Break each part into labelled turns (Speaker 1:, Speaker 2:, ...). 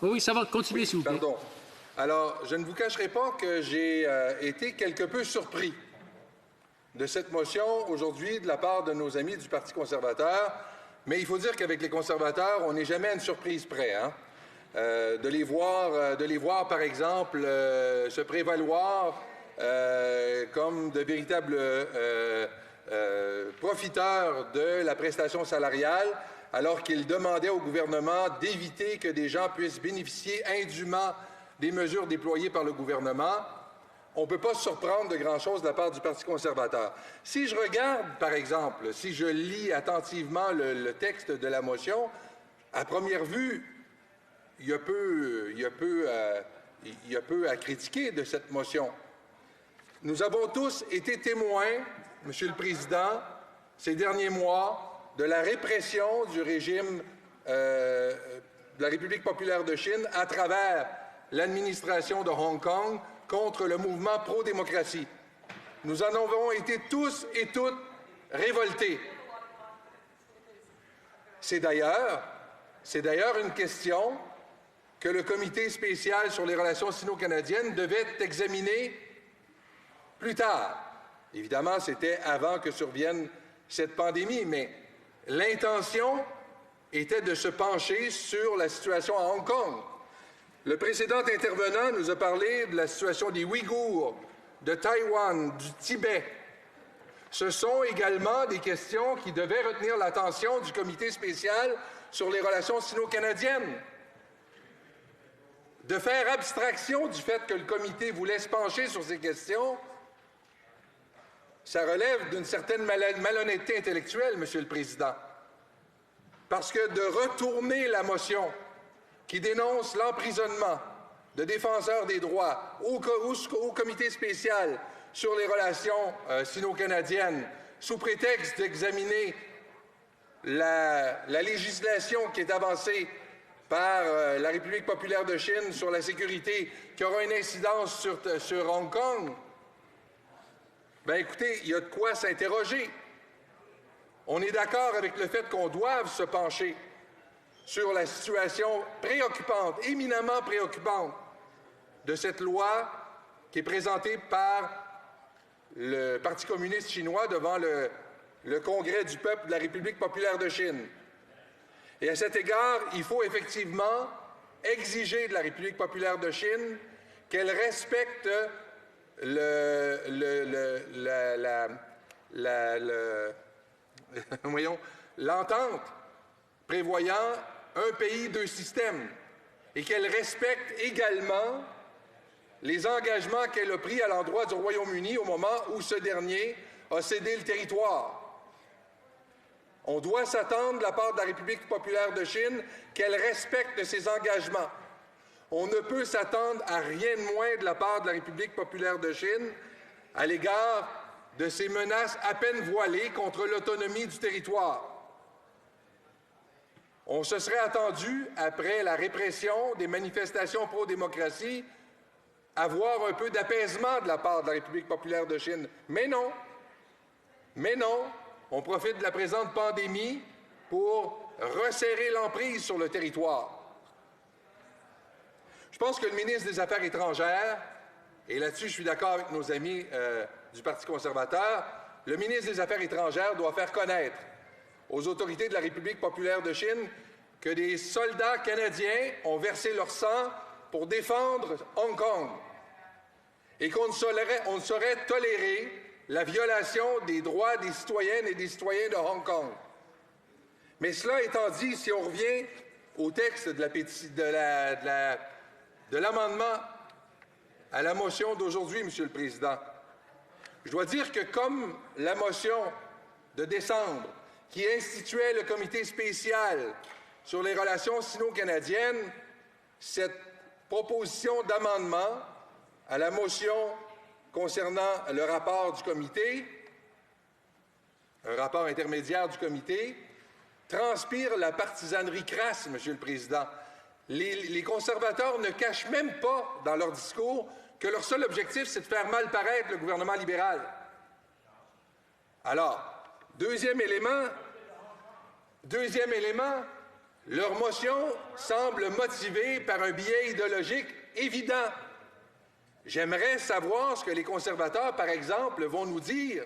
Speaker 1: Oui, ça va. Continuez, s'il vous plaît.
Speaker 2: Pardon. Alors, je ne vous cacherai pas que j'ai été quelque peu surpris de cette motion aujourd'hui de la part de nos amis du Parti conservateur, mais il faut dire qu'avec les conservateurs, on n'est jamais à une surprise près, hein? De les voir, par exemple, se prévaloir comme de véritables profiteurs de la prestation salariale, alors qu'ils demandaient au gouvernement d'éviter que des gens puissent bénéficier indûment des mesures déployées par le gouvernement. On ne peut pas se surprendre de grand-chose de la part du Parti conservateur. Si je regarde, par exemple, si je lis attentivement le texte de la motion, à première vue, il y a peu à critiquer de cette motion. Nous avons tous été témoins, Monsieur le Président, ces derniers mois, de la répression du régime de la République populaire de Chine à travers l'administration de Hong Kong contre le mouvement pro-démocratie. Nous en avons été tous et toutes révoltés. C'est d'ailleurs une question que le Comité spécial sur les relations sino-canadiennes devait examiner plus tard. Évidemment, c'était avant que survienne cette pandémie, mais l'intention était de se pencher sur la situation à Hong Kong. Le précédent intervenant nous a parlé de la situation des Ouïghours, de Taïwan, du Tibet. Ce sont également des questions qui devaient retenir l'attention du Comité spécial sur les relations sino-canadiennes. De faire abstraction du fait que le Comité voulait se pencher sur ces questions, ça relève d'une certaine malhonnêteté intellectuelle, Monsieur le Président. Parce que de retourner la motion qui dénonce l'emprisonnement de défenseurs des droits au Comité spécial sur les relations sino-canadiennes, sous prétexte d'examiner la législation qui est avancée par la République populaire de Chine sur la sécurité qui aura une incidence sur Hong Kong, bien écoutez, il y a de quoi s'interroger. On est d'accord avec le fait qu'on doive se pencher sur la situation préoccupante, éminemment préoccupante, de cette loi qui est présentée par le Parti communiste chinois devant le Congrès du peuple de la République populaire de Chine. Et à cet égard, il faut effectivement exiger de la République populaire de Chine qu'elle respecte l'entente prévoyant un pays, deux systèmes, et qu'elle respecte également les engagements qu'elle a pris à l'endroit du Royaume-Uni au moment où ce dernier a cédé le territoire. On doit s'attendre de la part de la République populaire de Chine qu'elle respecte ses engagements. On ne peut s'attendre à rien de moins de la part de la République populaire de Chine à l'égard de ces menaces à peine voilées contre l'autonomie du territoire. On se serait attendu, après la répression des manifestations pro-démocratie, à voir un peu d'apaisement de la part de la République populaire de Chine. Mais non. Mais non. On profite de la présente pandémie pour resserrer l'emprise sur le territoire. Je pense que le ministre des Affaires étrangères, et là-dessus je suis d'accord avec nos amis du Parti conservateur, le ministre des Affaires étrangères doit faire connaître aux autorités de la République populaire de Chine que des soldats canadiens ont versé leur sang pour défendre Hong Kong et qu'on ne saurait tolérer la violation des droits des citoyennes et des citoyens de Hong Kong. Mais cela étant dit, si on revient au texte de l'amendement à la motion d'aujourd'hui, Monsieur le Président, je dois dire que comme la motion de décembre qui instituait le comité spécial sur les relations sino-canadiennes, cette proposition d'amendement à la motion concernant le rapport du comité, un rapport intermédiaire du comité, transpire la partisanerie crasse, Monsieur le Président. Les conservateurs ne cachent même pas dans leur discours que leur seul objectif, c'est de faire mal paraître le gouvernement libéral. Alors, deuxième élément, Leur motion semble motivée par un biais idéologique évident. J'aimerais savoir ce que les conservateurs, par exemple, vont nous dire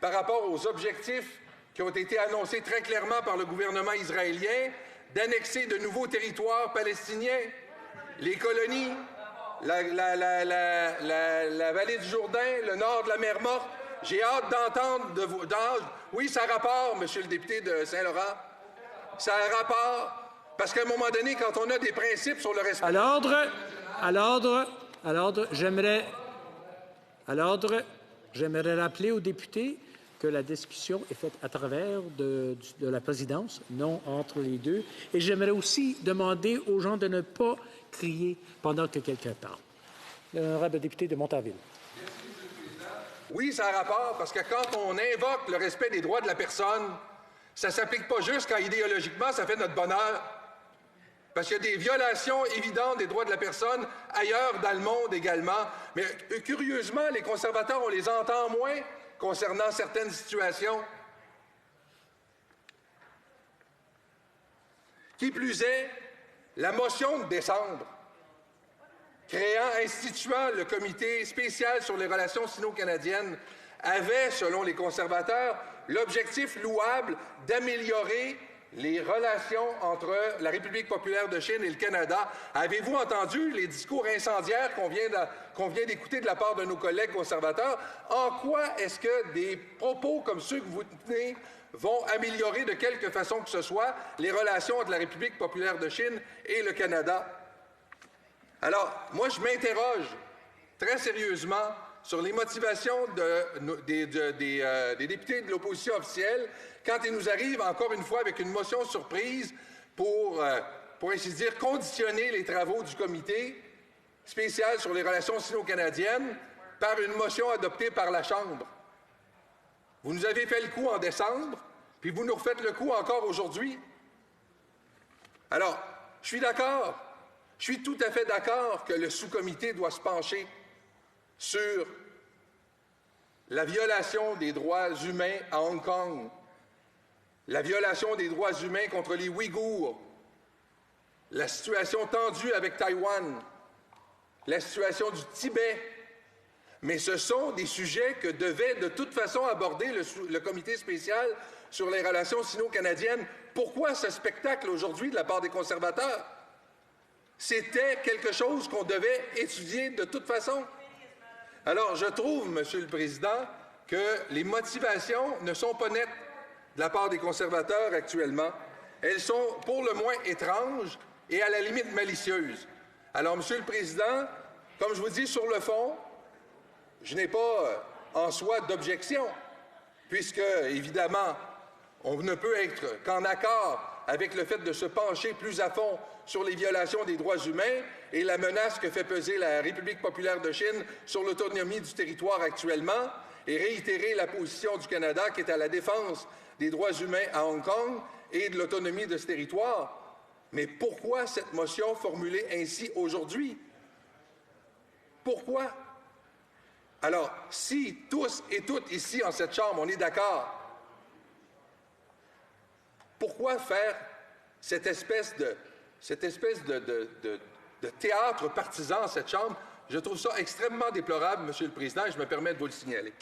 Speaker 2: par rapport aux objectifs qui ont été annoncés très clairement par le gouvernement israélien d'annexer de nouveaux territoires palestiniens, les colonies, la vallée du Jourdain, le nord de la mer Morte. J'ai hâte d'entendre oui, ça a rapport, monsieur le député de Saint-Laurent. Ça a rapport, parce qu'à un moment donné, quand on a des principes sur le respect...
Speaker 1: À l'ordre, j'aimerais rappeler aux députés que la discussion est faite à travers de la présidence, non entre les deux. Et j'aimerais aussi demander aux gens de ne pas crier pendant que quelqu'un parle. L'honorable député de Montarville.
Speaker 2: Oui, ça a rapport, parce que quand on invoque le respect des droits de la personne, ça ne s'applique pas juste quand idéologiquement ça fait notre bonheur. Parce qu'il y a des violations évidentes des droits de la personne ailleurs dans le monde également. Mais curieusement, les conservateurs, on les entend moins concernant certaines situations. Qui plus est, la motion de décembre instituant le comité spécial sur les relations sino-canadiennes avait, selon les conservateurs, l'objectif louable d'améliorer les relations entre la République populaire de Chine et le Canada. Avez-vous entendu les discours incendiaires qu'on vient d'écouter de la part de nos collègues conservateurs? En quoi est-ce que des propos comme ceux que vous tenez vont améliorer de quelque façon que ce soit les relations entre la République populaire de Chine et le Canada? Alors, moi, je m'interroge très sérieusement sur les motivations des députés de l'opposition officielle quand ils nous arrivent encore une fois avec une motion surprise pour ainsi dire, conditionner les travaux du comité spécial sur les relations sino-canadiennes par une motion adoptée par la Chambre. Vous nous avez fait le coup en décembre, puis vous nous refaites le coup encore aujourd'hui. Alors, je suis d'accord. Je suis tout à fait d'accord que le sous-comité doit se pencher sur la violation des droits humains à Hong Kong, la violation des droits humains contre les Ouïghours, la situation tendue avec Taïwan, la situation du Tibet. Mais ce sont des sujets que devait de toute façon aborder le comité spécial sur les relations sino-canadiennes. Pourquoi ce spectacle aujourd'hui de la part des conservateurs? C'était quelque chose qu'on devait étudier de toute façon. Alors, je trouve, Monsieur le Président, que les motivations ne sont pas nettes de la part des conservateurs actuellement. Elles sont pour le moins étranges et à la limite malicieuses. Alors, Monsieur le Président, comme je vous dis sur le fond, je n'ai pas en soi d'objection, puisque, évidemment, on ne peut être qu'en accord avec le fait de se pencher plus à fond sur les violations des droits humains et la menace que fait peser la République populaire de Chine sur l'autonomie du territoire actuellement, et réitérer la position du Canada qui est à la défense des droits humains à Hong Kong et de l'autonomie de ce territoire. Mais pourquoi cette motion formulée ainsi aujourd'hui? Pourquoi? Alors, si tous et toutes ici en cette Chambre, on est d'accord, pourquoi faire cette espèce de théâtre partisan à cette Chambre? Je trouve ça extrêmement déplorable, Monsieur le Président, et je me permets de vous le signaler.